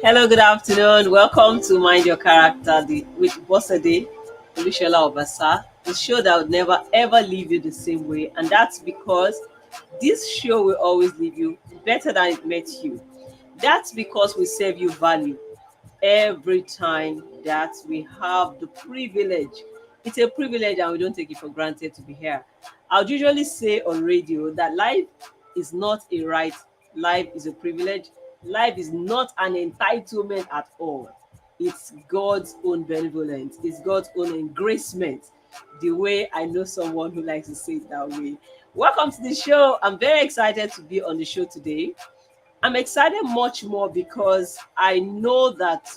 Hello, good afternoon. Welcome to Mind Your Character with Bosade, Olusola-Obasa, the show that would never ever leave you the same way. And that's because this show will always leave you better than it met you. That's because we serve you value every time that we have the privilege. It's a privilege and we don't take it for granted to be here. I would usually say on radio that life is not a right, life is a privilege. Life is not an entitlement at all. It's God's own benevolence, it's God's own engracement. The way I know someone who likes to say it that way. Welcome to the show. I'm very excited to be on the show today. I'm excited much more because I know that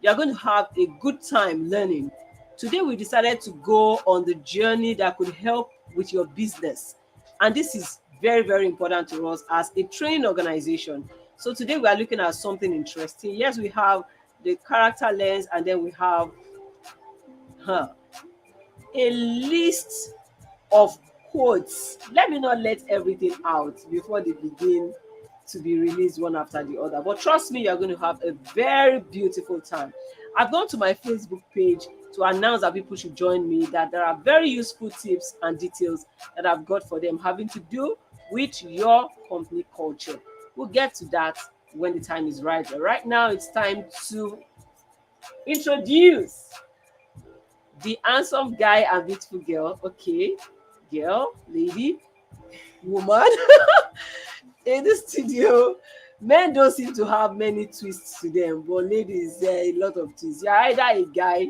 you're going to have a good time learning. Today, we decided to go on the journey that could help with your business. And this is very, very important to us as a training organization. So, today we are looking at something interesting. Yes, we have the character lens, and then we have huh, a list of quotes. Let me not let everything out before they begin to be released one after the other. But trust me, you're going to have a very beautiful time. I've gone to my Facebook page to announce that people should join me, that there are very useful tips and details that I've got for them having to do with your company culture. We'll get to that when the time is right. But right now, it's time to introduce the handsome guy and beautiful girl. Okay, girl, lady, woman in the studio. Men don't seem to have many twists to them, but ladies, there are a lot of twists. You're either a guy,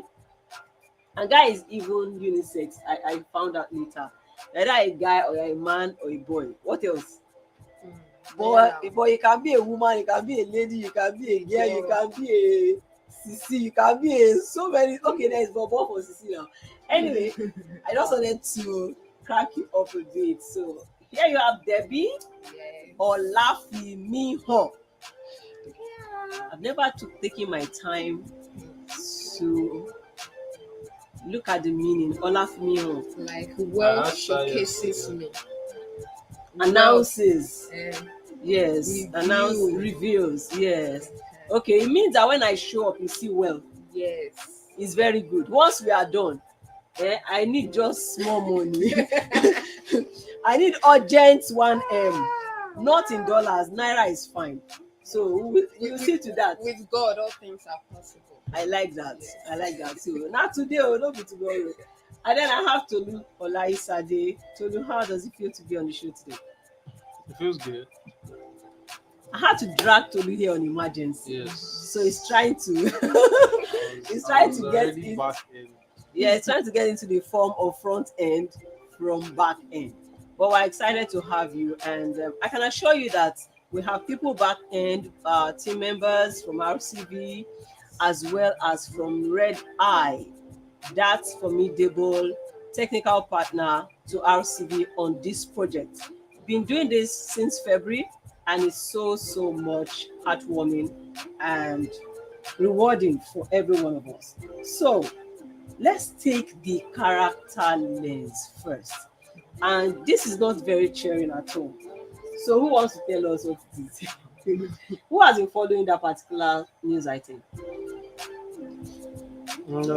and guy is even unisex. I found out later. You're either a guy or you're a man or a boy. What else? But you can be a woman, you can be a lady, you can be a girl, you can be a sissy, you can be a so many. Okay, there's Bobo for sissy now. Anyway, I just wanted to crack you up a bit. So here you have Debbie or Olafimiho. I've never taken my time to look at the meaning. Olafimiho Like wealth showcases me. announces. Um, Yes, announce reveals. Yes. Okay, it means that when I show up, you see well. yes. It's very good. Once we are done, I need just small money. I need urgent 1M, not in dollars. Naira is fine. So you see to that. With God, all things are possible. I like that. I like that too. Not today, not be tomorrow. And then I have Tolu Olaisade. Tolu, how does it feel to be on the show today? It feels good. I had to drag Tolu here on emergency. Yes. So he's trying to he's trying to get in. Back in. Yeah, he's trying to get into the form of front end from back end. But we're excited to have you, and I can assure you that we have people back end, team members from RCV, as well as from Red Eye. That's formidable technical partner to RCV on this project. Been doing this since February, and it's so much heartwarming and rewarding for every one of us. So let's take the character lens first. And this is not very cheering at all. So who wants to tell us what it is? Who has been following that particular news item? And,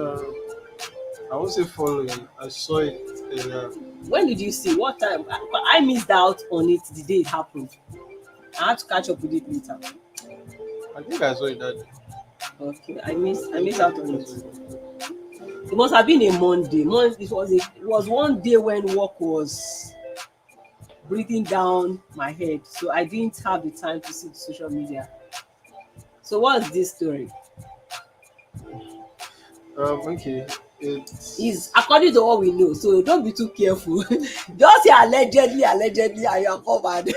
I won't say following. I saw it earlier. When did you see? What time? I missed out on it the day it happened. I had to catch up with it later. I think I saw it that day. Okay, I missed out on it. It must have been a Monday. It was one day when work was breathing down my head, so I didn't have the time to see the social media. So what's this story? Okay. Is according to what we know, so don't be too careful. Just say allegedly, and you are covered.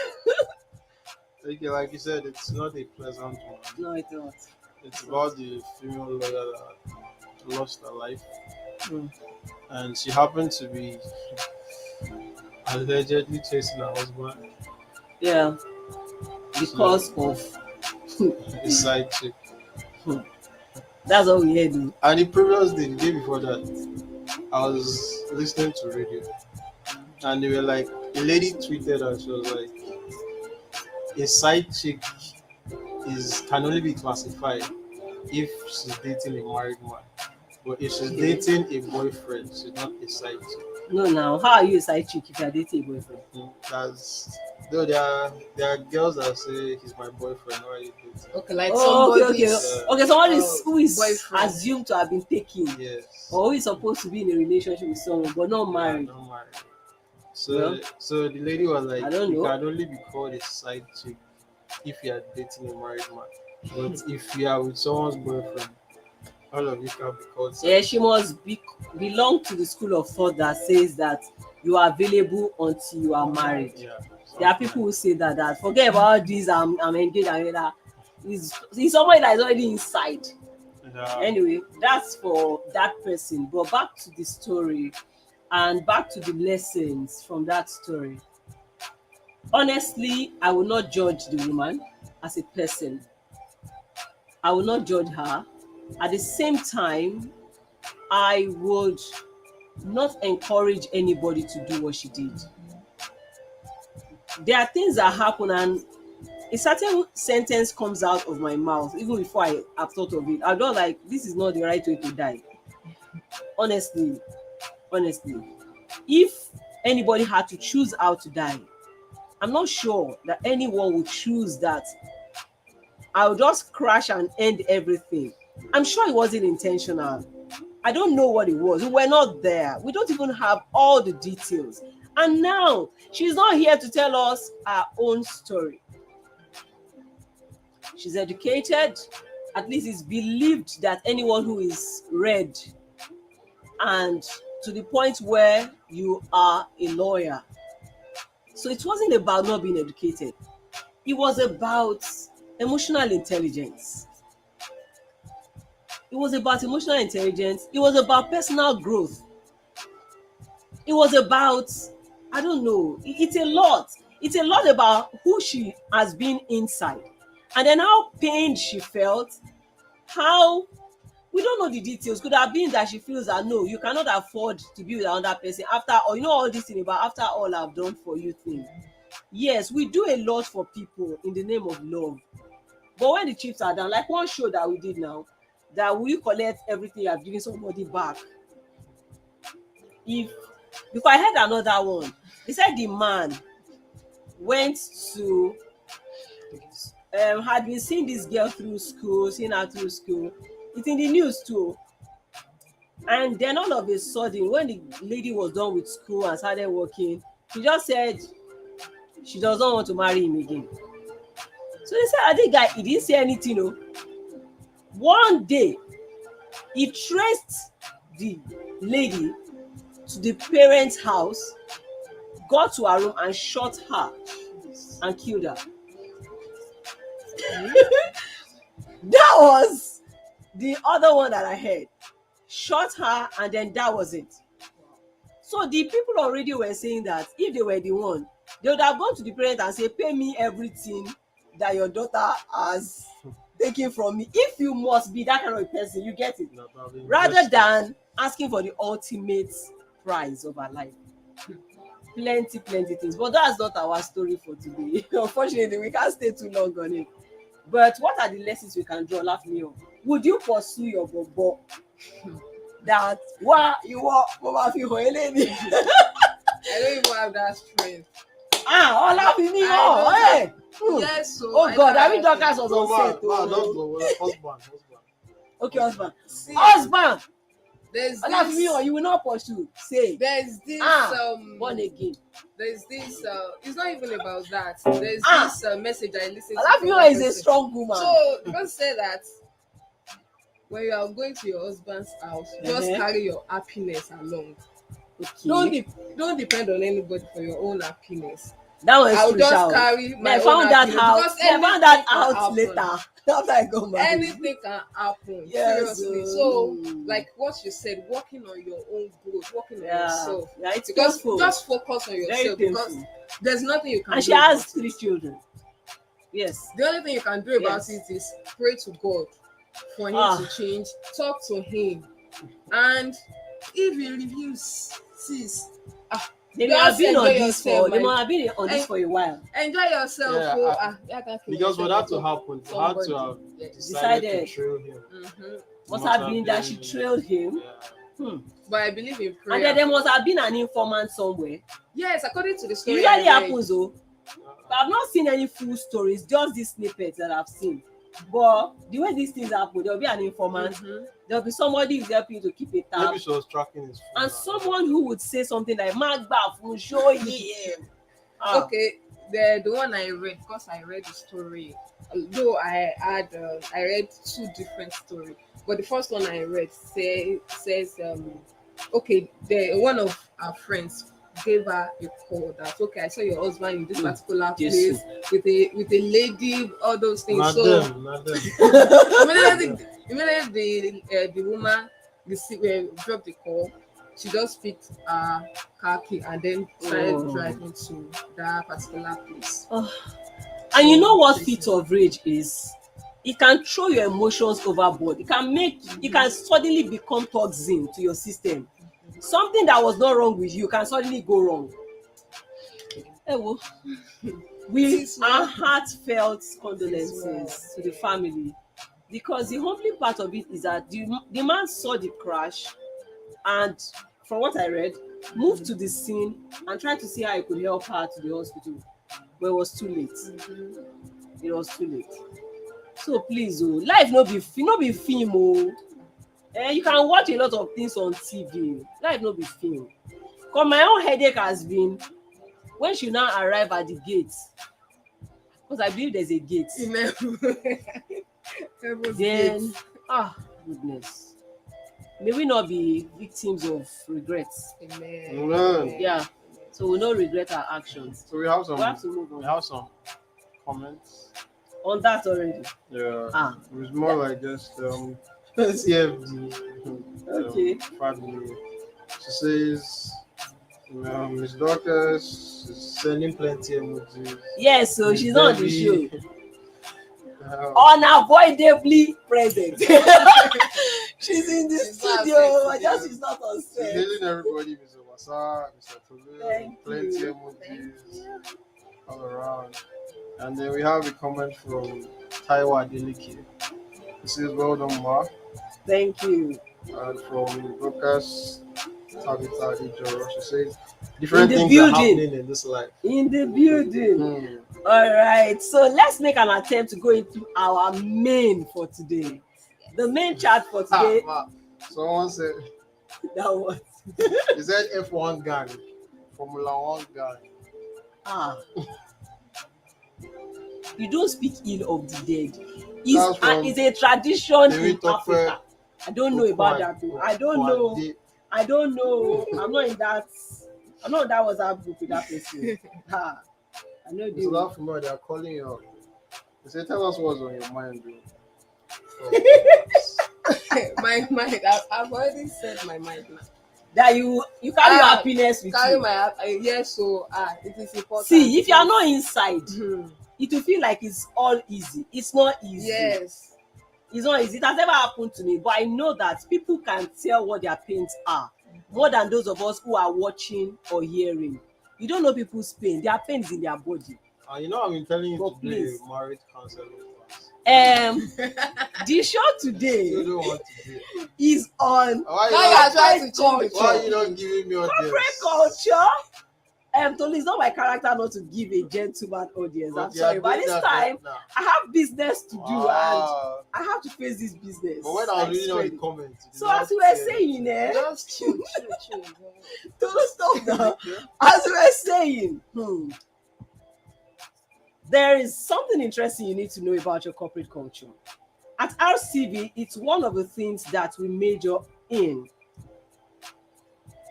Okay, like you said, it's not a pleasant one. No, it's not. It's about the female lawyer that lost her life, and she happened to be allegedly chasing her husband. Yeah, because of A side chick. that's all we heard. Though. And the previous day, the day before that, I was listening to radio, and they were like, a lady tweeted and she was like, a side chick is can only be classified if she's dating a married man. But if she's dating a boyfriend, she's not a side chick. No, now how are you a side chick if you're dating a boyfriend? That's though there are girls that say he's my boyfriend. Why are you dating? Okay, like Oh, okay, okay, somebody's okay. Someone is who is boyfriend. assumed to have been taken, Yes. or who is supposed to be in a relationship with someone but not married. Not married. So Well, so the lady was like, I don't you know. can only be called a side chick if you are dating a married man. But if you are with someone's boyfriend, all of you can be called side Yeah, chick. she must belong to the school of thought that says that you are available until you are married. Yeah. There are people who say that forget about this. I'm engaged and that. He's somebody that is already inside. Yeah. Anyway, that's for that person. But back to the story and back to the lessons from that story. Honestly, I will not judge the woman as a person. I will not judge her. At the same time, I would not encourage anybody to do what she did. There are things that happen, and a certain sentence comes out of my mouth even before I have thought of it. I'm not like, this is not the right way to die. Honestly, if anybody had to choose how to die, I'm not sure that anyone would choose that I'll just crash and end everything. I'm sure it wasn't intentional. I don't know what it was. We were not there. We don't even have all the details. And now she's not here to tell us her own story. She's educated. At least it's believed that anyone who is read and to the point where you are a lawyer. So it wasn't about not being educated. It was about emotional intelligence. It was about emotional intelligence. It was about personal growth. It was about, I don't know, it's a lot. It's a lot about who she has been inside. And then how pained she felt, how we don't know the details. Could have been that she feels that no, you cannot afford to be with another person after, or you know, all this thing about after all I've done for you thing. Yes, we do a lot for people in the name of love. But when the chips are down, like one show that we did now, that will you collect everything you have given somebody back? If Before I heard another one, they said the man went to had been seeing this girl through school, seeing her through school. It's in the news too. And then all of a sudden, when the lady was done with school and started working, she just said she does not want to marry him again. So they said, I think guy, he didn't say anything. No. One day, he traced the lady to the parents' house, got to her room and shot her and killed her. That was the other one that I heard. Shot her and then that was it. So the people already were saying that if they were the one, they would have gone to the parents and say, pay me everything that your daughter has taken from me. If you must be that kind of a person, you get it. Rather than asking for the ultimate prize of her life. Plenty things. But that's not our story for today. Unfortunately, we can't stay too long on it. But what are the lessons we can draw? Laugh me off. Would you pursue your bobo? That why you want mama fi hàn eléyìí? I don't even have that strength. Laugh me off. Hey. Yes, so Oh God, I mean Dorcas was on set. Husband. Okay, husband. See, Husband. there's Laugh me this, off. You will not pursue. Say. there's this Born again. there's this it's not even about that. There's this message I listened to. Laugh me off is a strong woman. So you can say that when you are going to your husband's house, just carry your happiness along. Okay. Don't depend on anybody for your own happiness. That was I'll crucial. just carry my I own found that happiness, out. because I found that anything can out happen. later after I got married. Anything can happen. Yes, Seriously. So, like what you said, working on your own growth, working on yourself. Yeah, it's Because painful. just focus on yourself, Very because painful. there's nothing you can And do. she has about 3 it. children. Yes. The only thing you can do about Yes. it is pray to God for him to change, talk to him, and if he reveals, sees, They may have Just been enjoy on this yourself, for they my might have been on this en- for a while. enjoy yourself. Yeah, Oh, I can't kill because for that myself to because happen, you had somebody. to have Yeah. decided to Decided. trail him. Mm-hmm. It Must have been that she trailed him. Yeah. Hmm. But I believe in And prayer. then there must have been an informant somewhere. Yes, according to the It story usually I read. happens though. But I've not seen any full stories, just these snippets that I've seen. But the way these things happen, there'll be an informant, Mhm. there'll be somebody who's helping you to keep a tab, Maybe she was tracking his phone. and someone who would say something like Magba will show him. Okay, the one I read, because I read the story, though I read two different stories, but the first one I read says okay, the one of our friends gave her a call that okay, I saw your husband in this particular Yes. place with a lady, all those things. Not So them, not them. immediately the woman dropped the call. She just picked her car key and then started driving to that particular place. And you know what fit of rage is? It can throw your emotions overboard. It can suddenly become toxin to your system. Something that was not wrong with you can suddenly go wrong. Ewo. We our heartfelt condolences to the family, because the humbling part of it is that the man saw the crash and, from what I read, moved to the scene and tried to see how he could help her to the hospital, but it was too late. It was too late. So please, life no be film oh. You can watch a lot of things on TV. Life no be film. Cause my own headache has been when she now arrive at the gate, because I believe there's a gate. Then goodness, may we not be victims of regrets. Amen. Yeah, so we no regret our actions. So we have We have to move we on have some comments. on that already. Yeah. It was more like just CFD Okay. family. She says Miss Dorcas is sending plenty emojis. Yes, so she's not on the show. Um, Unavoidably present. She's in the studio, but just she's not on she's set. hailing everybody, Mr. Wasa, Mr. Thank Tolu, plenty you. emojis all around. And then we have a comment from Taiwa Adeleke. He says, well done, Ma. Thank you. And from Dorcas Tabitha Ijoro, she says, different In the things are building. happening in this life. In the building. All right, so let's make an attempt to go into our main for today. The main chat for today. Someone said, That was he said F1 gang, Formula 1 gang. you don't speak ill of the dead. It's a tradition in Africa. I don't know about that. I don't know. I'm not in that. I'm not in that WhatsApp group with that person. I know So that from where they are calling you up. They say, tell us what's on your mind, bro. My mind, I've already said my mind now. That you carry your happiness with carry you. my yes, so it is important. See, if you are not inside, it will feel like it's all easy. It's not easy. Yes. It's not easy. It has never happened to me, but I know that people can tell what their pains are more than those of us who are watching or hearing. You don't know people's pain. Their pain is in their body. You know, I've been telling you But to please. do a marriage counseling class. The show today You don't want to do. is on Why trying to change why are you not giving me corporate audience? culture. Tolu, it's not my character not to give a gentleman audience. But I'm you are sorry, but doing this that time now. I have business to do and Wow. I have to face this business. But when I was reading all the Explain. comments, you did So not as we were say saying, Just chill. Tolu, stop now. As we were saying, there is something interesting you need to know about your corporate culture. At RCV, it's one of the things that we major in.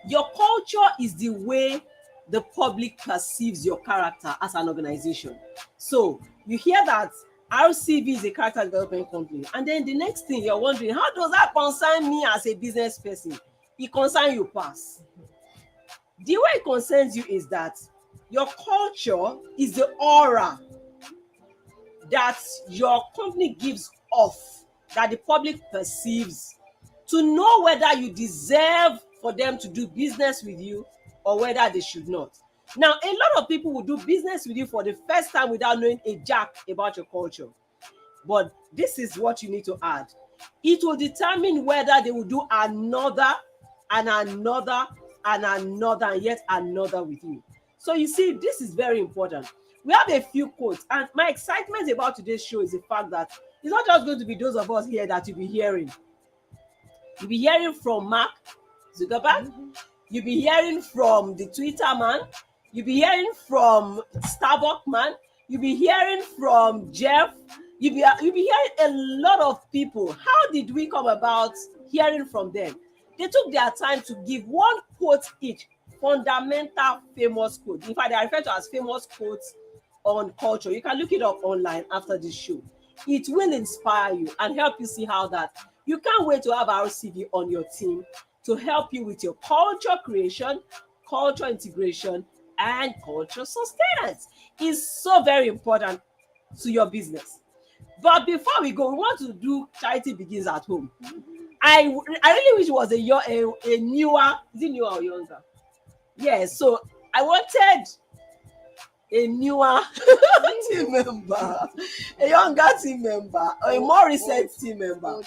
Your culture is the way the public perceives your character as an organization. So you hear that RCV is a character development company, and then the next thing you're wondering, how does that concern me as a business person? It concerns you pass. The way it concerns you is that your culture is the aura that your company gives off, that the public perceives, to know whether you deserve for them to do business with you or whether they should not. Now, a lot of people will do business with you for the first time without knowing a jack about your culture. But this is what you need to add. It will determine whether they will do another and another and another and yet another with you. So you see, this is very important. We have a few quotes, and my excitement about today's show is the fact that it's not just going to be those of us here that you'll be hearing. You'll be hearing from Mark Zuckerberg. You'll be hearing from the Twitter man. You'll be hearing from Starbucks man. You'll be hearing from Jeff. You'll be hearing a lot of people. How did we come about hearing from them? They took their time to give one quote each, fundamental famous quote. In fact, they are referred to as famous quotes on culture. You can look it up online after this show. It will inspire you and help you see how that you can't wait to have RCV on your team to help you with your culture creation, culture integration, and culture sustenance. It's so very important to your business. But before we go, we want to do charity begins at home. I really wish it was a newer, is it newer or younger? Yes, so I wanted a newer team member, a younger team member, or a more recent team member.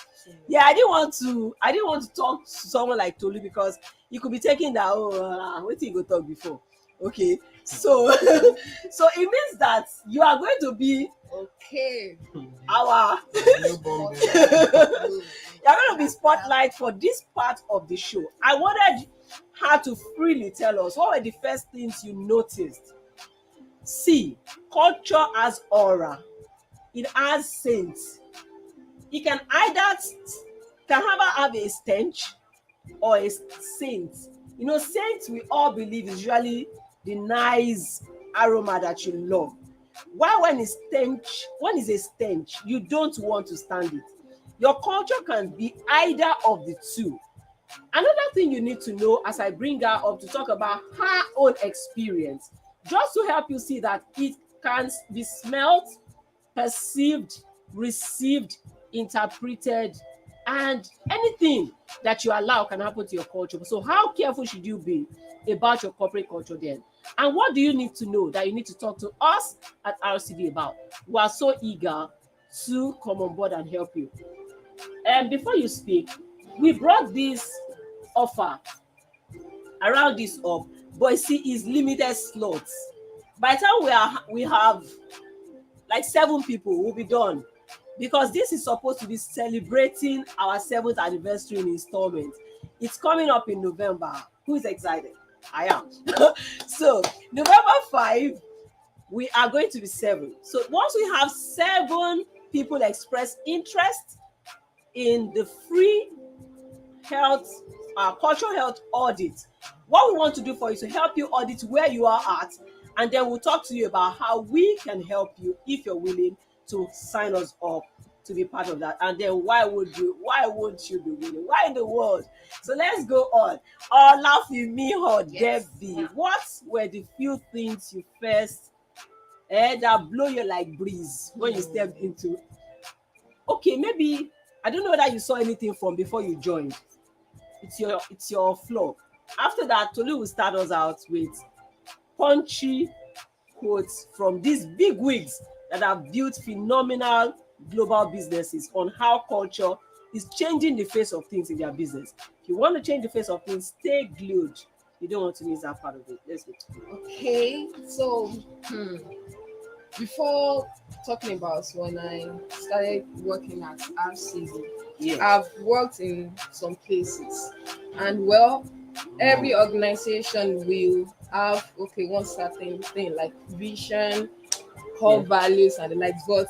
Yeah, I didn't want to talk to someone like Tolu because you could be taking that, what did you go talk before? Okay, so so it means that you are going to be Okay. our Newborn baby. you're going to be spotlight for this part of the show. I wanted her to freely tell us what were the first things you noticed. See, culture has aura. It has saints. It can either have a stench or a saint. You know, saints we all believe is usually the nice aroma that you love. Why when it's a stench, you don't want to stand it. Your culture can be either of the two. Another thing you need to know as I bring her up to talk about her own experience, just to help you see that it can be smelled, perceived, received, interpreted, and anything that you allow can happen to your culture. So how careful should you be about your corporate culture then? And what do you need to know that you need to talk to us at RCD about? We are so eager to come on board and help you. And before you speak, we brought this offer around this up, but see, is limited slots. By the time we have like 7 people, we'll be done. Because this is supposed to be celebrating our 7th anniversary in installment. It's coming up in November. Who is excited? I am. So November 5, we are going to be 7. So once we have 7 people express interest in the free health, cultural health audit, what we want to do for you is to help you audit where you are at, and then we'll talk to you about how we can help you if you're willing to sign us up to be part of that. And then why won't you be willing? Why in the world? So let's go on. Laugh with me, Yes. Debbie. What were the few things you first that blow you like breeze when you stepped into? Okay, maybe I don't know whether you saw anything from before you joined. It's your floor. After that, Tolu will start us out with punchy quotes from these big wigs that have built phenomenal global businesses on how culture is changing the face of things in their business. If you want to change the face of things, stay glued. You don't want to miss that part of it. Let's go. Okay, so before talking about when I started working at RCD, Yeah. I've worked in some places, and well, every organization will have one certain thing like vision, core Yeah. values, and the likes, but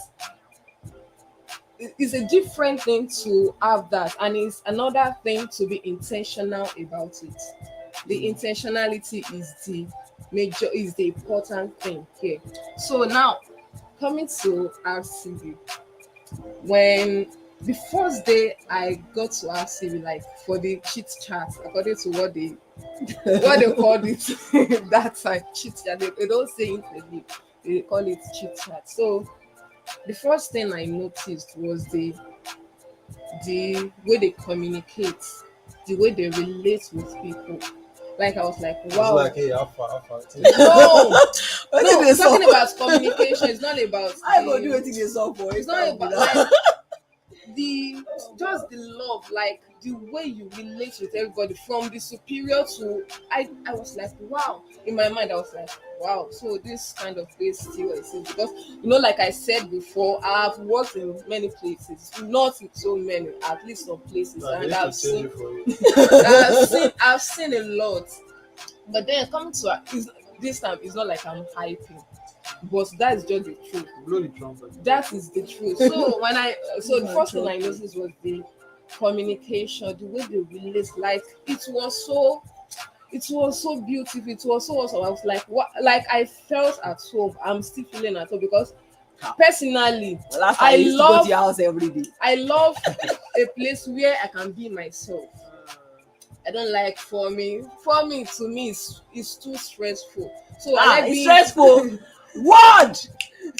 it's a different thing to have that, and it's another thing to be intentional about it. The intentionality is the important thing here. So now, coming to RCB, when the first day I got to RCB, like for the chit chat, according to what they called it that time, chit chat. They don't say interview, they call it chit chat. So the first thing I noticed was the way they communicate, the way they relate with people. Like I was like, It's wow. like, hey, alpha. No, What no, did they talking solve? about communication. It's not about I go the, do wetin dey solve for it's not Instagram about now. like the just the love, like the way you relate with everybody from the superior to I was like, wow. In my mind, I was like, wow. So this kind of place still exists because like I said before, I've worked in many places, not in so many, at least some places, Nah, they and need to I've change seen it for you. I've seen a lot. But then coming to this time, it's not like I'm hyping, but that's just the truth. Blow the trumpet. That is the truth. So the first thing I noticed was the communication, the way they relate. Like it was so beautiful. It was so awesome. I was like, what? Like I felt at home. I'm still feeling at home because personally, Last time I used to go to your house every day. I love a place where I can be myself. I don't like forming. Forming to me is too stressful. So I like It's being stressful. Word!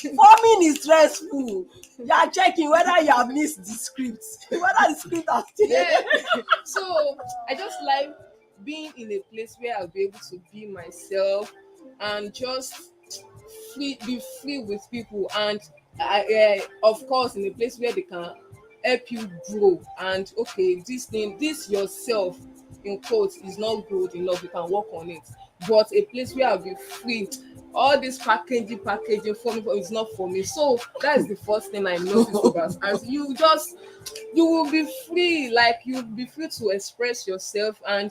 Forming is stressful. You are checking whether you have missed the script, whether the script has Yeah. So I just like being in a place where I'll be able to be myself and just be free with people, and of course in a place where they can help you grow. And okay, this yourself in quotes is not good enough, you can work on it. But a place where I'll be free, all this packaging for me is not for me. So that's the first thing I noticed about, as you will be free, like you'll be free to express yourself, and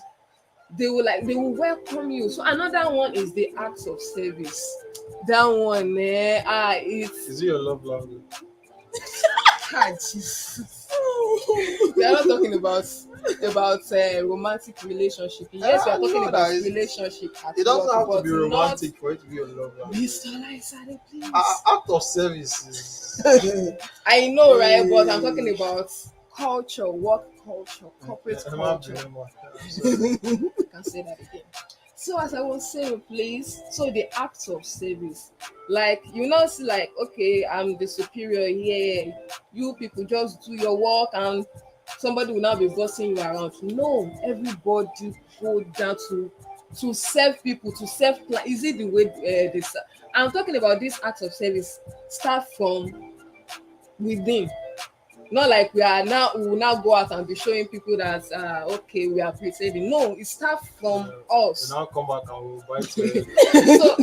they will welcome you. So another one is the acts of service. That one, it's Is it your love language? Jesus. We are not talking about romantic relationship. Yes, we are talking No, about that is- relationship. At It doesn't work, have to but be romantic for it to be your love Not, language. Mr. Laisade, please. Act of service is. I know, right? But I'm talking about culture, work culture, corporate culture. I can say that again. So as I was saying, please, so the acts of service, like you not see like, okay, I'm the superior here, you people just do your work and somebody will now be bossing you around. No, everybody go down to serve people, to serve is it the way I'm talking about this act of service start from within. Not like we will now go out and be showing people that okay, we are pretending. No, it starts from us. Now come back and we'll bite you. So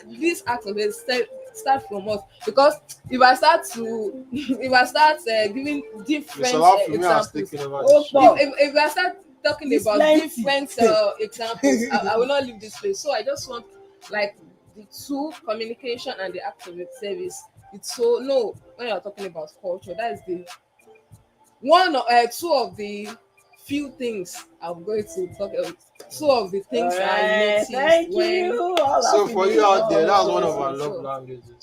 this act of it start from us, because if I start giving different examples, if I start talking It's about plenty. different examples, I will not leave this place. So I just want like the two, communication and the act of service. It's so no, when you're talking about culture, that is the two of the few things I'm going to talk about. Two of the things I Alright, noticed thank when you. So for you out there, that's one of So- our love languages.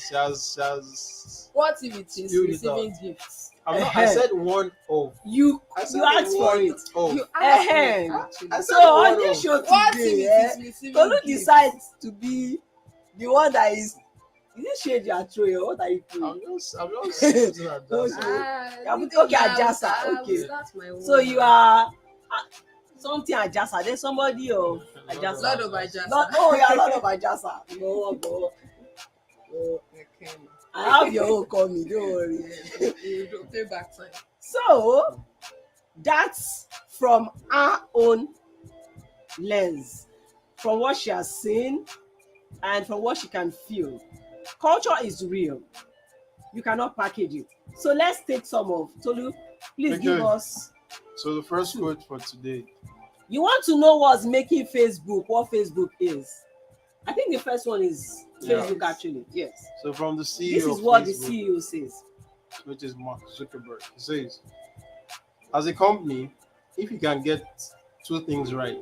She has what if it is Spilled it receiving gifts? I said one of. You I said asked for one it. of. You asked me, Ehem. actually. I said So on one this of. show What today, if it is receiving Tolu gifts? decides to be the one that is it shade you are throwing? What are you I'm doing? just putting her down. Yeah, but okay, Ajasa, okay. That's my word. So you are something Ajasa. There's somebody of Ajasa. Lord of Ajasa. You are Lord of Ajasa. No. Okay. I have your own coming. Don't worry. You don't pay back time. So that's from our own lens, from what she has seen and from what she can feel. Culture is real. You cannot package it. So let's take some of Tolu. Please give Okay. us. So the first quote for today. You want to know what's making Facebook, what Facebook is? I think the first one is Facebook, actually. Yes. So from the CEO This is of what the Facebook, CEO says. which is Mark Zuckerberg. He says, as a company, if you can get two things right,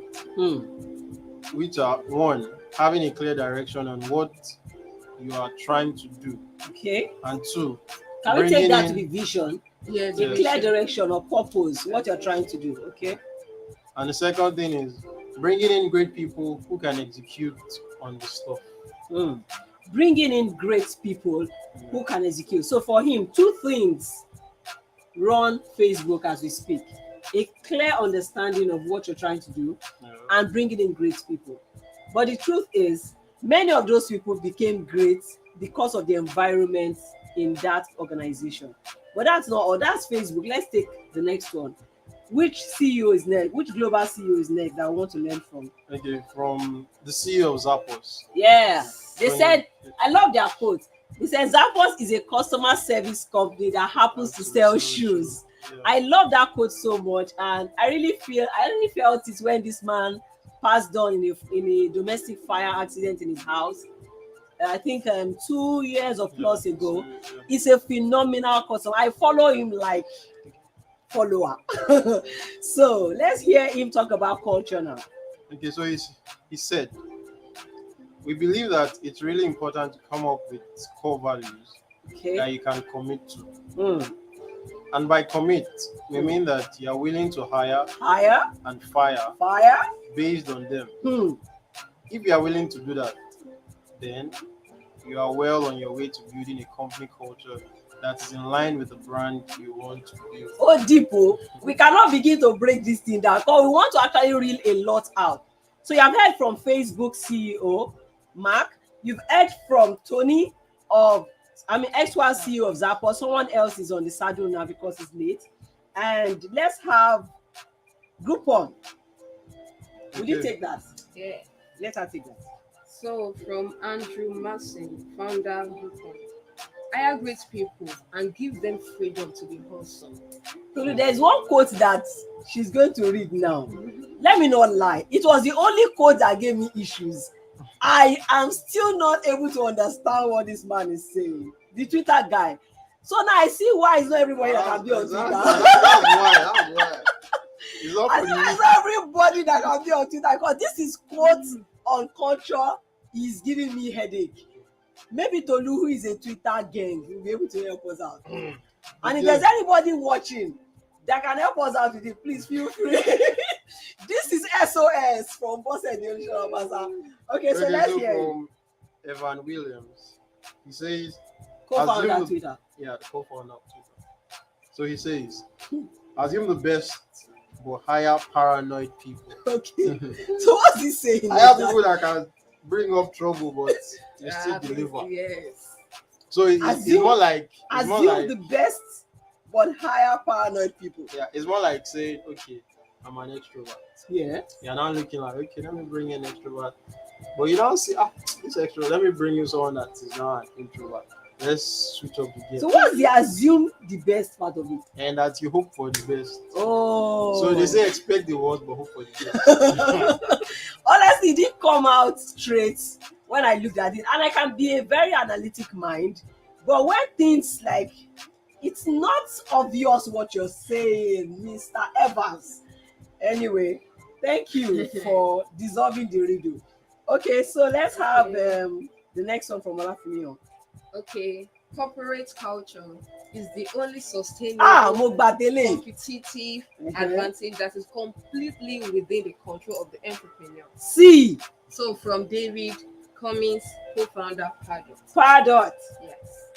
which are one, having a clear direction on what you are trying to do, Okay. and two, Can we bringing take that in- to be vision? Yes. A clear direction or purpose, what you're trying to do. Okay. and the second thing is bringing in great people who can execute on the stuff. Bringing in great people who can execute. So for him, two things run Facebook as we speak. a clear understanding of what you're trying to do, Yeah. and bringing in great people. But the truth is, many of those people became great because of the environment in that organization. But that's not all. That's Facebook. Let's take the next one. Which CEO is next? Which global CEO is next that I want to learn from? Okay, from the CEO of Zappos. Yeah. They Tony- said, I love their quote. They said Zappos is a customer service company that happens to sell shoes. Yeah. I love that quote so much, and I really felt it when this man passed on in a domestic fire accident in his house. I think 2 years or plus ago. So, It's a phenomenal customer. I follow him like follower. So let's hear him talk about culture now. okay, so he said, we believe that it's really important to come up with core values that Okay. you can commit to. Mm. And by commit, we mean that you are willing to hire Hire, and fire fire. based on them. Hmm. If you are willing to do that, then you are well on your way to building a company culture that is in line with the brand you want to build. Oh, Deepo, we cannot begin to break this thing down because we want to actually reel a lot out. So you have heard from Facebook CEO, Mark. You've heard from Tony ex-one CEO of Zappos. Someone else is on the saddle now because it's late. And let's have Groupon. Will you Okay. take that? Yeah. Let her take that. So from Andrew Mason, founder Groupon. Hire great people and give them freedom to be wholesome. So there's one quote that she's going to read now. Let me not lie. It was the only quote that gave me issues. I am still not able to understand what this man is saying. The Twitter guy. So now I see why it's not everybody that can be on Twitter. That's why. It's not I for know the it's not everybody that can be on Twitter because this is quotes on culture is giving me headache. Maybe Tolu, who is a Twitter gang, will be able to help us out. And if there's anybody watching that can help us out with it, please feel free. This is SOS from Boss and Olusola-Obasa. Okay, so let's hear it. From Evan Williams. He says, Co-founder assume the- Twitter. yeah, the co-founder of Twitter. So he says, assume the best, but hire paranoid people. Okay. So what's he saying? Hire people that can bring up trouble, but they still deliver. Yes. So it's more like Assume the best, but hire paranoid people. yeah, it's more like saying, okay, I'm an extrovert. Yeah. You're not looking like, okay, let me bring in an extrovert. But you don't see, this extrovert, let me bring you someone that is not an introvert. Let's switch up the game. So what's the assume the best part of it? And that you hope for the best. Oh. So they say expect the worst, but hope for the best. Honestly, it didn't come out straight when I looked at it. And I can be a very analytic mind. But when things like, it's not obvious what you're saying, Mr. Evans. Anyway, thank you for dissolving the riddle. Okay, so let's have the next one from Olafemi. Okay. Corporate culture is the only sustainable Mo gbadele. competitive advantage that is completely within the control of the entrepreneur. See, So from David Cummings, co-founder Pardot. Pardot. Yes.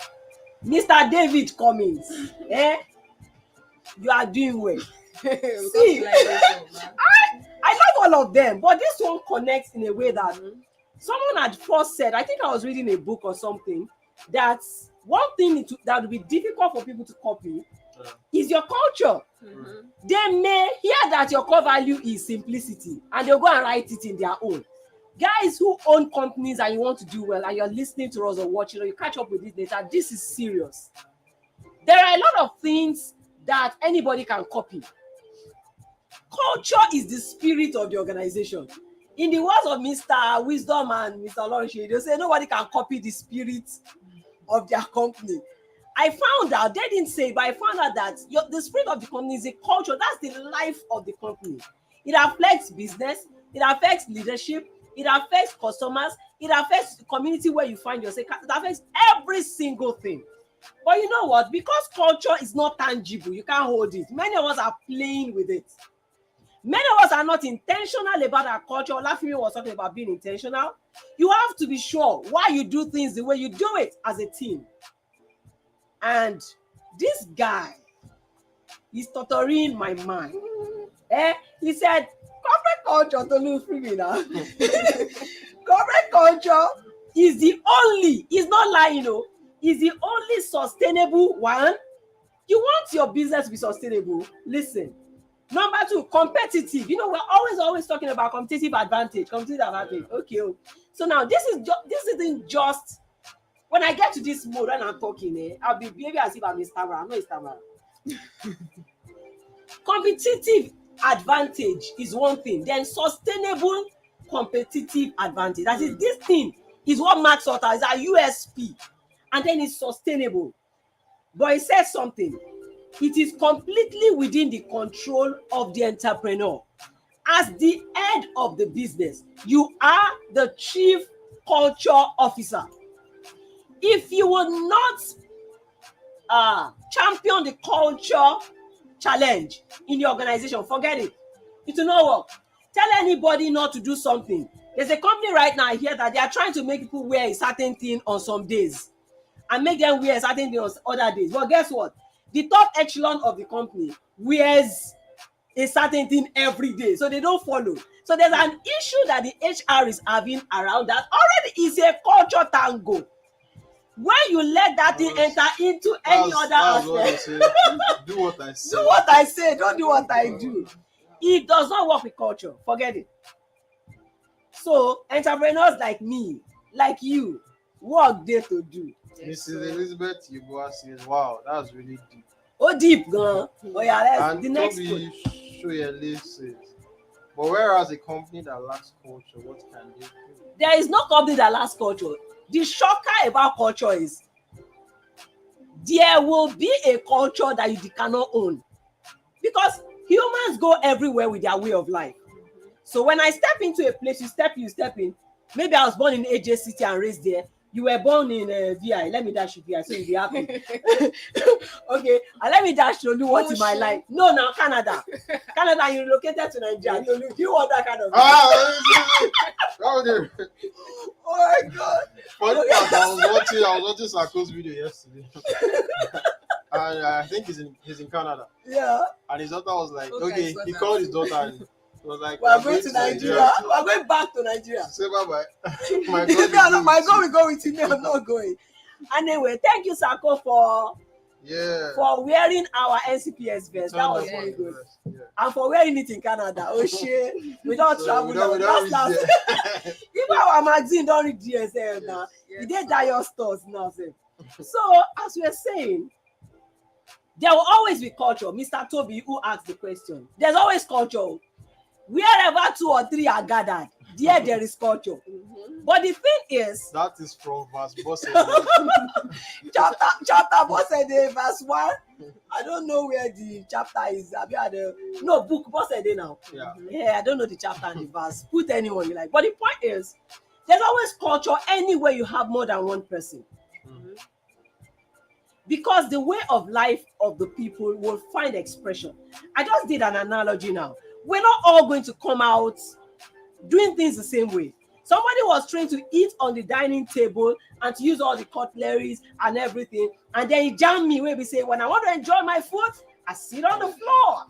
Mr. David Cummings. You are doing well. See, I love all of them, but this one connects in a way that someone had first said, I think I was reading a book or something, that one thing that would be difficult for people to copy is your culture. Mhm. They may hear that your core value is simplicity and they'll go and write it in their own. Guys who own companies and you want to do well and you're listening to us or watching or you catch up with this later, this is serious. There are a lot of things that anybody can copy. Culture is the spirit of the organization. In the words of Mr. Wisdom and Mr. Lawrence, they say nobody can copy the spirit of their company. I found out, they didn't say, but I found out that the spirit of the company is a culture. That's the life of the company. It affects business, it affects leadership, it affects customers, it affects the community where you find yourself, it affects every single thing. But you know what? Because culture is not tangible, you can't hold it. Many of us are playing with it. Many of us are not intentional about our culture. Olafemi was talking about being intentional. You have to be sure why you do things the way you do it as a team. And this guy, He's torturing my mind. He said, corporate culture, Tolu, free me now. Corporate culture is the only, he's not lying, is the only sustainable one. You want your business to be sustainable? Listen. Number 2, competitive. We're always talking about competitive advantage. Okay. So now this isn't just when I get to this mode when I'm talking, I'll be behaving as if I'm a stammerer. I'm not a stammerer. Competitive advantage is one thing. Then sustainable competitive advantage. That is, this thing is what marks us as our USP. And then it's sustainable. But it says something. It is completely within the control of the entrepreneur. As the head of the business, you are the chief culture officer. If you will not champion the culture challenge in your organization, forget it. It will not work. Tell anybody not to do something. There's a company right now here that they are trying to make people wear a certain thing on some days and make them wear a certain thing on other days. But guess what? The top echelon of the company wears a certain thing every day, so they don't follow. So there's an issue that the HR is having around that. Already is a culture tango. When you let that thing enter into any other aspect, do what I say. Do what I say, don't do what I do. It does not work with culture. Forget it. So entrepreneurs like me, like you, work there to do. Mrs. Elizabeth Yeboah says, wow, that's really deep. Oh, deep, gone. Oh, yeah, let's the next one. Shoyele says, but whereas a company that lacks culture, what can they do? There is no company that lacks culture. The shocker about culture is there will be a culture that you cannot own. Because humans go everywhere with their way of life. So when I step into a place, you step in. Maybe I was born in AJ City and raised there. You were born in VI. Let me dash you VI so you'll be happy. Okay. And let me dash you what in my life. No, now Canada. Canada, you relocated to Nigeria. Do you want that kind of Oh my God. Funny part, I was watching Sarko's video yesterday. And I think he's in Canada. Yeah. And his daughter was like, okay, he called his daughter and he was like, we're going to Nigeria. We're going back to Nigeria. Say bye-bye. My God will go with you. I'm not going. Anyway, thank you, Sarko, for wearing our NCPS vest. That was very good. Yeah. And for wearing it in Canada. Oh shit. We don't travel now. Even our magazine don't read DSL now. We did your stores now. So as we're saying, there will always be culture. Mr. Toby, who asked the question, there's always culture. Wherever 2 or 3 are gathered, there is culture. But the thing is, that is from verse chapter verse 1. I don't know where the chapter is. Book now. Yeah, I don't know the chapter and the verse. Put anyone you like. But the point is, there's always culture anywhere you have more than one person. Because the way of life of the people will find expression. I just did an analogy now. We're not all going to come out doing things the same way. Somebody was trained to eat on the dining table and to use all the cutleries and everything. And then he jammed me where we say, when I want to enjoy my food, I sit on the floor.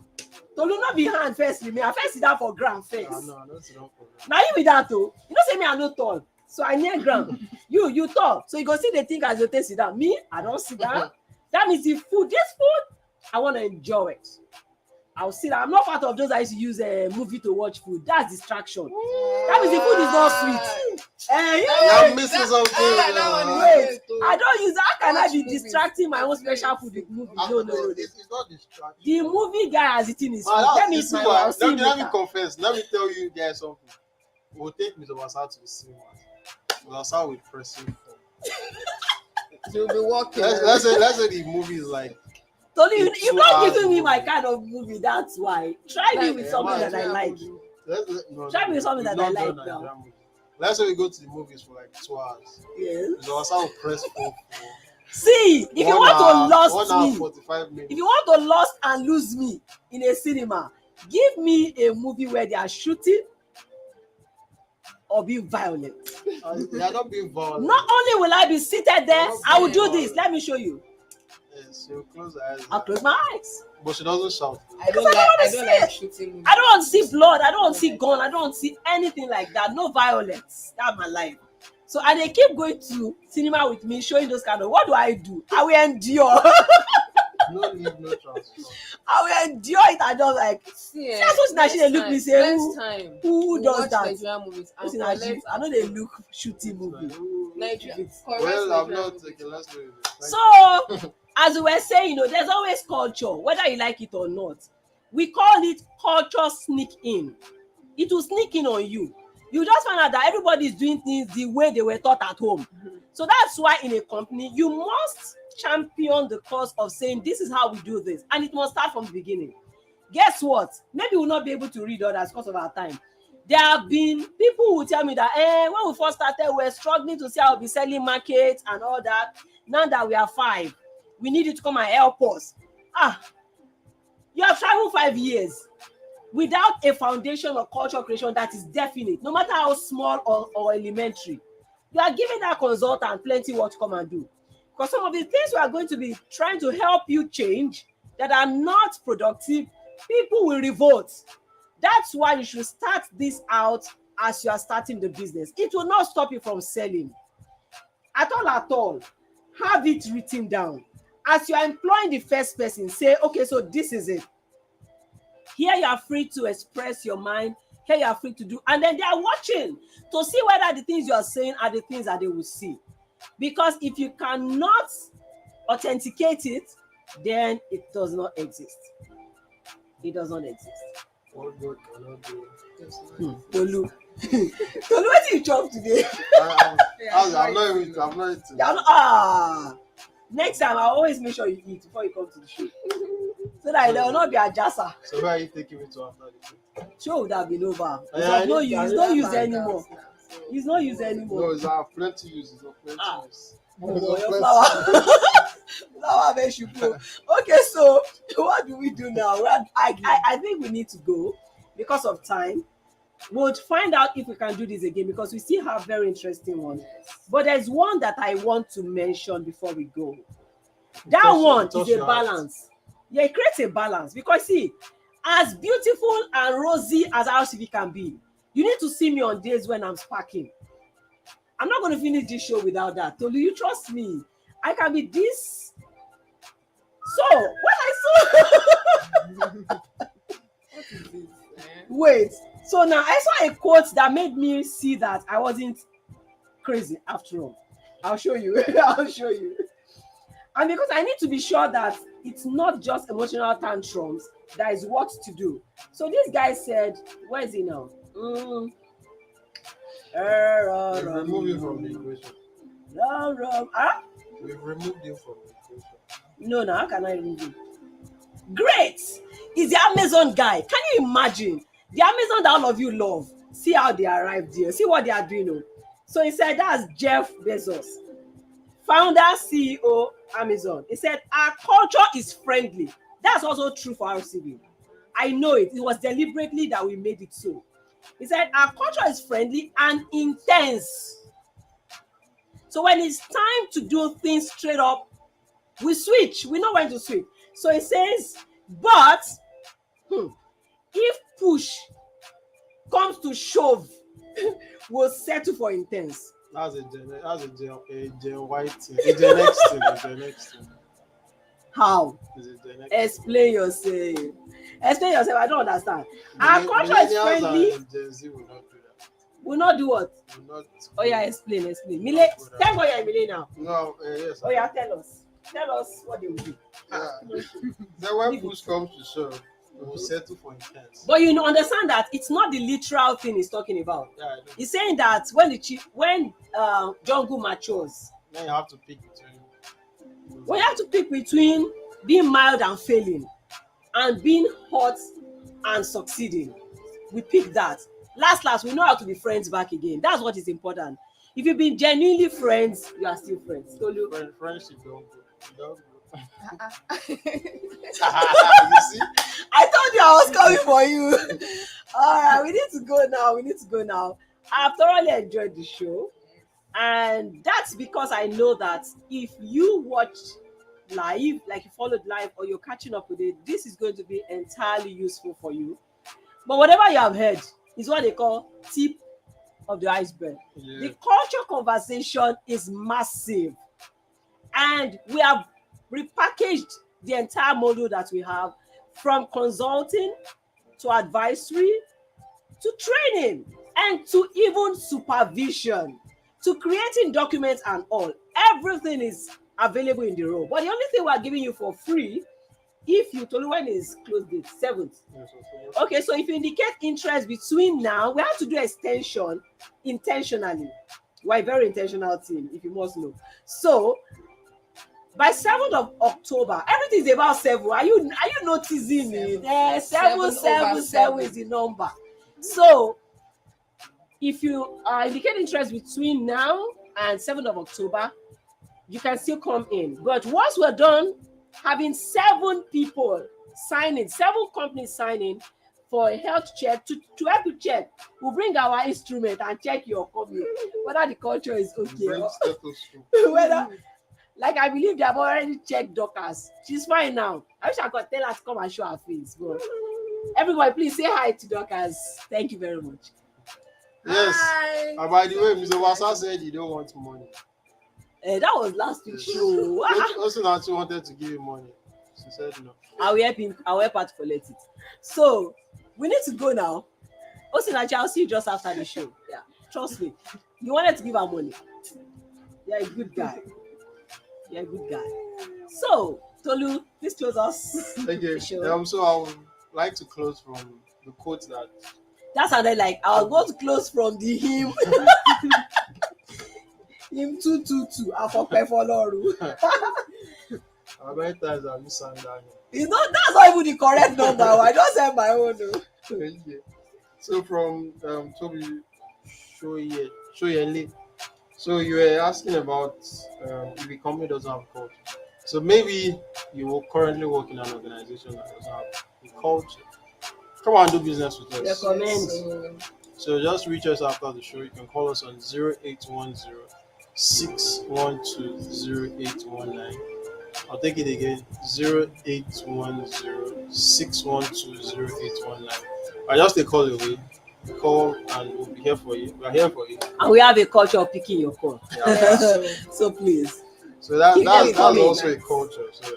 Tolu not be hand firstly. Me, I first sit down for ground first. No, I don't sit down for ground. Now you with that too. You know say me I no tall. So I near ground. you tall. So you go see the thing as you take sit down. Me, I don't sit down. That means this food, I want to enjoy it. I'll sit down. I'm not part of those that used to use a movie to watch food. That's distraction. That means the food is not sweet. You're missing something. Wait, I don't use that. How can I be distracting my own special food with movie? No. It's not distraction. The movie guy has eaten his food. Let me confess. Let me tell you guys something. We'll take Mr. Obasa to the cinema. Obasa will press him. You'll be walking. Let's say the movie is like. Tony, you're not giving me my kind of movie. That's why. Try me with something that I like. Try me with something that I like now. Let's say we go to the movies for like 2 hours. Yes. So I will press for. See, if you want to lose 1 hour, me, 45 minutes. if you want to lose and lose me in a cinema, give me a movie where they are shooting or being violent. They are not being violent. Not only will I be seated there, I will do this. Let me show you. Yes. She'll close her eyes. I'll close my eyes. But she doesn't shout. I don't I don't like. wanna I see don't it. like shooting movies. I don't want to see blood. I don't want to see gun. I don't want to see anything like that. No violence. That's my life. So and they keep going to cinema with me, showing those kind of. What do? I will endure. No need, no transfer. I will endure it. I don't like. See, That's what next Nigeria look me time- say. Next time, Who we does watch that? Nigerian movies and Listen, I collect know they look shooting movie. Nigeria. Well, I'm not taking. Let's go. So, as we were saying, there's always culture, whether you like it or not. We call it culture sneak in. It will sneak in on you. You just find out that everybody is doing things the way they were taught at home. So that's why in a company, you must champion the cause of saying, this is how we do this. And it must start from the beginning. Guess what? Maybe we'll not be able to read others because of our time. There have been people who tell me that when we first started, we were struggling to see how we'll be selling markets and all that. Now that we are 5, we need you to come and help us. You have traveled 5 years without a foundation of culture creation that is definite, no matter how small or elementary. You are giving that consultant plenty what to come and do. Because some of the things we are going to be trying to help you change that are not productive, people will revolt. That's why you should start this out as you are starting the business. It will not stop you from selling. At all. Have it written down. As you are employing the first person, say, okay, so this is it. Here you are free to express your mind. Here you are free to do. And then they are watching to see whether the things you are saying are the things that they will see. Because if you cannot authenticate it, then it does not exist. It does not exist. What God cannot do. Tolu. Tolu, what did you chop today? I'm not eating. Next time, I'll always make sure you eat before you come to the show. So that there will not be a jassa. So where are you taking me to after the show? Show would have been over. Yeah, It's no use. It's no use anymore. So, It's no use anymore. No, it's plenty use. It's plenty use. Oh, your flower. Flower vegetable. Okay, so what do we do now? I think we need to go because of time. We'll find out if we can do this again because we still have very interesting ones. But there's one that I want to mention before we go. That one is a balance. Yeah, it creates a balance because see, as beautiful and rosy as our CV can be, you need to see me on days when I'm sparking. I'm not going to finish this show without that. Tolu, you trust me. I can be this. So, when I saw... what is this? Wait. So now I saw a quote that made me see that I wasn't crazy after all. I'll show you. I'll show you. And because I need to be sure that it's not just emotional tantrums, that is what to do. So this guy said, where is he now? Remove him from the equation. We've removed him from the equation. No, how can I remove him? Great! He's the Amazon guy. Can you imagine? The Amazon that all of you love. See how they arrived here. See what they are doing. So he said, that's Jeff Bezos, founder, CEO, Amazon. He said, our culture is friendly. That's also true for RCB. I know it. It was deliberately that we made it so. He said, our culture is friendly and intense. So when it's time to do things straight up, we switch. We know when to switch. So he says, but if push comes to shove, we'll settle for intense. That's a Gen white thing. It's the next thing. It's the next thing. How? Explain yourself. Explain yourself. I don't understand. Our culture is friendly. Gen Z will not do that. Will not do what? Will not. Oh yeah, explain. Mile, tell me what you're Mile now. No, yes. Oh yeah, tell us. Tell us what they will do. Then when push comes to shove, we will settle for intense. But you understand that it's not the literal thing he's talking about. Yeah, I know. He's saying that when jungle matures, Then you have to pick between. when you have to pick between being mild and failing and being hot and succeeding, we pick that. Last, we know how to be friends back again. That's what is important. If you've been genuinely friends, you are still friends. Tolu. Friendship don't go. Don't go. Uh-uh. You see? I told you I was coming for you. All right, we need to go now. I've thoroughly enjoyed the show. And that's because I know that if you watch live, like you followed live or you're catching up with it, this is going to be entirely useful for you. But whatever you have heard is what they call tip of the iceberg. Yeah. The culture conversation is massive, and we have repackaged the entire model that we have, from consulting to advisory to training and to even supervision to creating documents and all. Everything is available in the role. But the only thing we're giving you for free, if you told when is close date 7th. Yes, Okay, so if you indicate interest between now, we have to do extension intentionally. We're a very intentional team, if you must know. So by 7th of October, everything is about 7. Are you noticing it? 7 is the number. So if you indicate interest between now and 7th of October, you can still come in. But once we're done having 7 people signing, 7 companies signing for a health check, to help you check, we'll bring our instrument and check your company, whether the culture is okay. Bring stethoscope. Whether, like, I believe they have already checked Dorcas. She's fine now. I wish I could tell her to come and show her face. But everybody, please say hi to Dorcas. Thank you very much. Yes. Hi. And by the way, Mr. Obasa said you don't want money. That was last week's show. Also, now she wanted to give you money. She said no. I will help him. I will help her to collect it. So we need to go now. Osinachi, I'll see you just after the show. Yeah, trust me. You wanted to give her money. You're a good guy. You're a good guy. So Tolu, please close us. Okay. The show. So I would like to close from the quote That sounded like I was going to close from the hymn. Hymn 222. How many times have you sang that? It's not. That's not even the correct number. I just said my own. Okay. So from Toby Shoyele. So you were asking about if the company doesn't have culture. So maybe you will currently work in an organization that doesn't have a culture. Come on, do business with us. Recommend. So just reach us after the show. You can call us on 0810 612 0819. I'll take it again, 0810 612 0819. I just a call away. Call and we'll be here for you. We are here for you. And we have a culture of picking your call. Yeah. So please. So that's coming. also a culture. So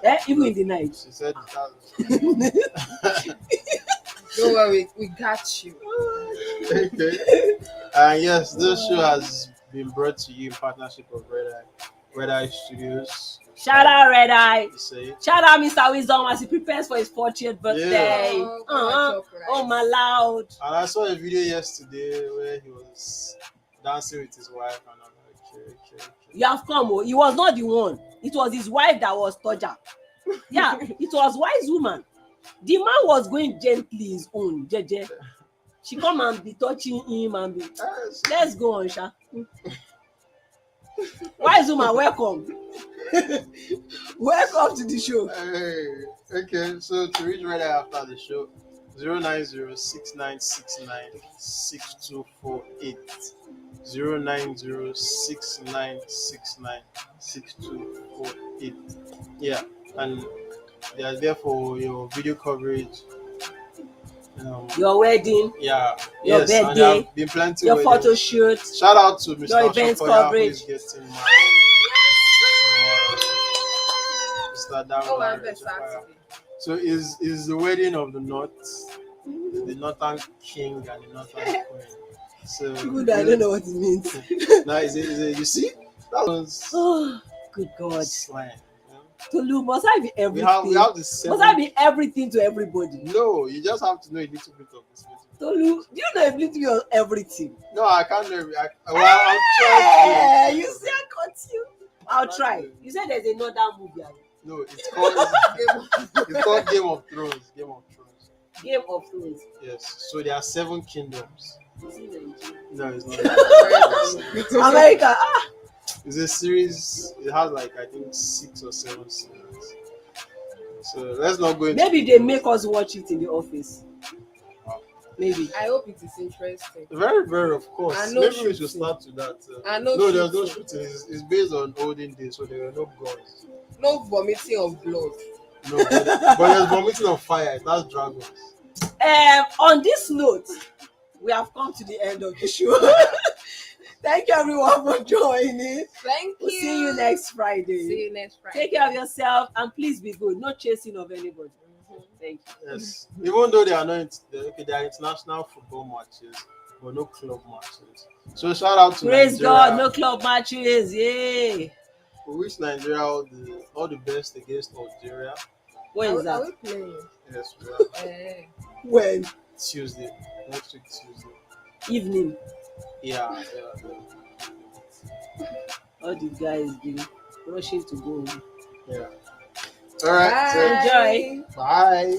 yeah. Even in the night. She said that. Don't worry, we got you. Okay. And yes, this show has been brought to you in partnership with Red Eye Studios. Shout out Red Eye. Say. Shout out Mr. Wisdom as he prepares for his 40th birthday. Yeah. Oh my loud. And I saw a video yesterday where he was dancing with his wife, and I'm like, okay. You have come. Oh. He was not the one. It was his wife that was Toja. Yeah, it was wise woman. The man was going gently his own, jeje. She come and be touching him and be. Let's go on, Sha. Wise woman, welcome. Welcome to the show. Hey, okay, so to reach Red Eye after the show, 09069696248. 09069696248. Yeah, and they are there for your video coverage. Your wedding, Yeah, your yes, and birthday, there have been plenty your weddings. photo shoot. Shout out to Mr. Your events Shokoya, coverage. who is getting married. Mr. Dawara Shokoya. So is the wedding of the North, the Northern King and the Northern Queen. So Good, I don't know what it means. Now is it you see? That was Oh, good God. slang. Tolu, must I be We everything? have the same. Must I be everything to everybody? No, you just have to know a little bit of this. Tolu, do you know a little bit of everything? No, I can't know. I'm trying Hey, you see, I caught you. I'll try. You said there's another movie. to. No, it's called Game of Thrones. Game of Thrones. Game of Thrones. Yes. So there are 7 kingdoms. Is it Nigeria? No, it's not. America. It's a series. It has like I think 6 or 7 seasons. So let's not go into. Maybe they make us watch it in the office. Maybe. I hope it is interesting. Very, very, of course. I know Maybe we shooting. should start with that. I know No, there's no shooting. shooting. It's based on olden days, so there are no guns. no vomiting of blood. No, but there's vomiting of fire. That's dragons. On this note, we have come to the end of the show. Thank you everyone for joining. Thank We'll you. see you next Friday. See you next Friday. Take care of yourself and please be good. No chasing of anybody. Thank you. Yes. Even though they are not, they are international football matches, but no club matches. So shout out to Praise Nigeria. God, no club matches. Yay. We wish Nigeria all the best against Algeria. When is Are that? we playing? Yes, we are. When? Tuesday. Next week Tuesday. Evening. Yeah. All the guys be rushing to go home. Yeah. All right. Bye. Enjoy. Bye.